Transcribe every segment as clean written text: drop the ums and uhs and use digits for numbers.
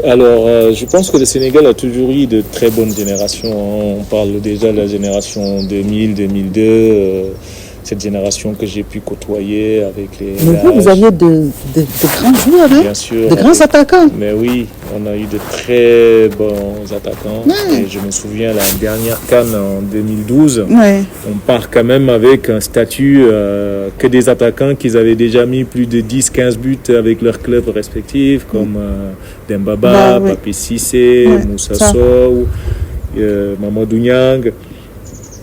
Alors, je pense que le Sénégal a toujours eu de très bonnes générations, hein. On parle déjà de la génération 2000-2002, cette génération que j'ai pu côtoyer avec les Mais vous aviez de grands joueurs, hein? Bien sûr, de grands attaquants. Mais oui, on a eu de très bons attaquants. Et je me souviens, la dernière CAN en 2012, on part quand même avec un statut que des attaquants qui avaient déjà mis plus de 10-15 buts avec leurs clubs respectifs, comme Dembaba, Papi Cissé, Moussa Sow, Mamadou Niang.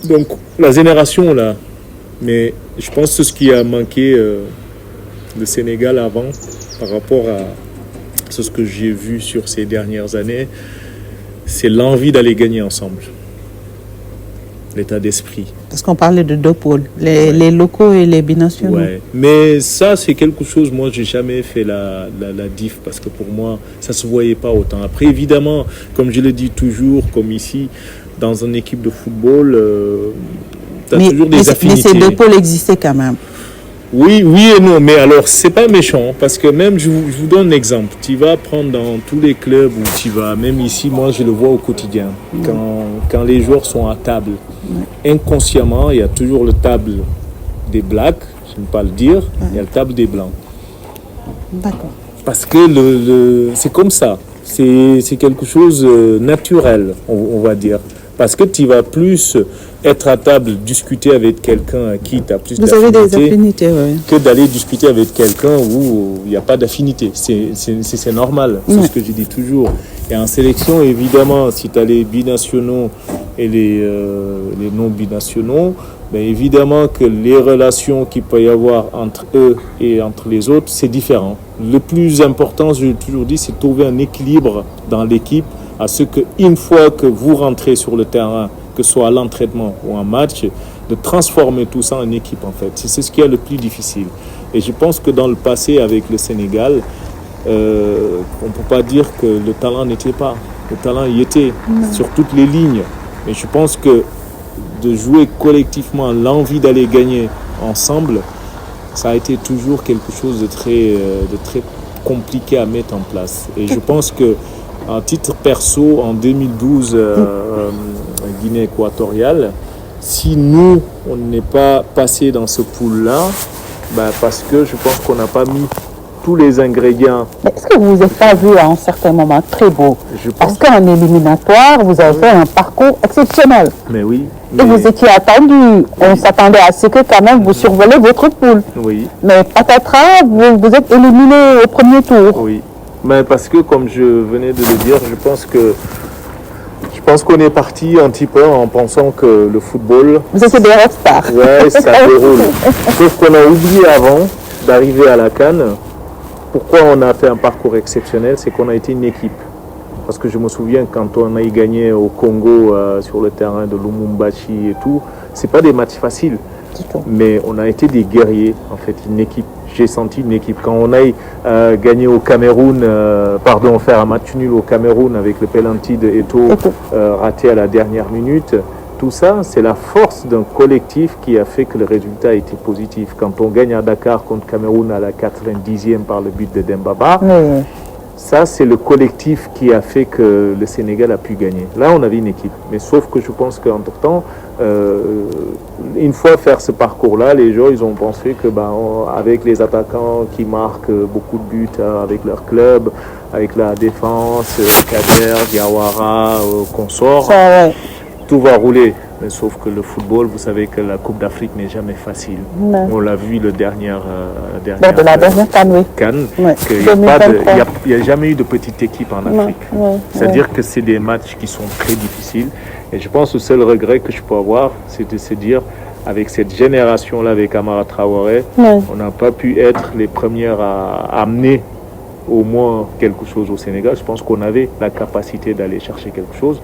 Donc, la génération là. Mais je pense que ce qui a manqué le Sénégal avant, par rapport à ce que j'ai vu sur ces dernières années, c'est l'envie d'aller gagner ensemble. L'état d'esprit. Parce qu'on parlait de deux pôles, les locaux et les binationaux. Ouais. Mais ça, c'est quelque chose, moi, j'ai jamais fait la diff, parce que pour moi, ça se voyait pas autant. Après, évidemment, comme je le dis toujours, comme ici, dans une équipe de football... toujours des affinités. Mais ces deux pôles existaient quand même. Oui et non, mais alors c'est pas méchant, parce que même, je vous donne un exemple, tu vas prendre dans tous les clubs où tu vas, même ici, moi je le vois au quotidien, quand les joueurs sont à table, inconsciemment, il y a toujours le table des blacks, je ne vais pas le dire, il y a le table des blancs. D'accord. Parce que c'est comme ça, c'est quelque chose naturel, on va dire. Parce que tu vas plus être à table, discuter avec quelqu'un à qui tu as plus d'affinités que d'aller discuter avec quelqu'un où il n'y a pas d'affinité. C'est normal, c'est ce que je dis toujours. Et en sélection, évidemment, si tu as les binationaux et les non-binationaux, ben évidemment que les relations qu'il peut y avoir entre eux et entre les autres, c'est différent. Le plus important, je l'ai toujours dit, c'est de trouver un équilibre dans l'équipe, à ce qu'une fois que vous rentrez sur le terrain, que ce soit à l'entraînement ou en match, de transformer tout ça en équipe en fait. C'est ce qui est le plus difficile. Et je pense que dans le passé avec le Sénégal, on ne peut pas dire que le talent n'était pas. Le talent y était sur toutes les lignes. Mais je pense que de jouer collectivement, l'envie d'aller gagner ensemble, ça a été toujours quelque chose de très compliqué à mettre en place. Et je pense que à titre perso, en 2012, Guinée équatoriale, si nous, on n'est pas passé dans ce pool-là, ben parce que je pense qu'on n'a pas mis tous les ingrédients. Est-ce que vous vous êtes pas vu à un certain moment très beau? Parce qu'en éliminatoire, vous avez fait un parcours exceptionnel. Mais oui. Et vous étiez attendu. On s'attendait à ce que quand même vous survolez votre poule. Oui. Mais patatras, vous êtes éliminé au premier tour. Oui. Mais parce que, comme je venais de le dire, je pense qu'on est parti un petit peu en pensant que le football... Vous étiez des rockstars. Ouais, ça déroule. Sauf qu'on a oublié avant d'arriver à la CAN. Pourquoi on a fait un parcours exceptionnel? C'est qu'on a été une équipe. Parce que je me souviens quand on a gagné au Congo sur le terrain de Lumumbashi et tout, c'est pas des matchs faciles. Mais on a été des guerriers, en fait, une équipe. J'ai senti une équipe. Quand on a gagné au Cameroun, faire un match nul au Cameroun avec le penalty de Eto'o raté à la dernière minute, tout ça, c'est la force d'un collectif qui a fait que le résultat a été positif. Quand on gagne à Dakar contre Cameroun à la 90e par le but de Dembaba, ça, c'est le collectif qui a fait que le Sénégal a pu gagner. Là, on avait une équipe. Mais sauf que je pense qu'entre-temps, une fois faire ce parcours-là, les gens, ils ont pensé que avec les attaquants qui marquent beaucoup de buts avec leur club, avec la défense, Kader, Diawara, consorts, tout va rouler. Mais sauf que le football, vous savez que la Coupe d'Afrique n'est jamais facile. On l'a vu la dernière CAN, il n'y a jamais eu de petite équipe en Afrique. C'est-à-dire que c'est des matchs qui sont très difficiles. Et je pense que le seul regret que je peux avoir, c'est de se dire, avec cette génération-là, avec Amara Traoré, on n'a pas pu être les premières à amener au moins quelque chose au Sénégal. Je pense qu'on avait la capacité d'aller chercher quelque chose.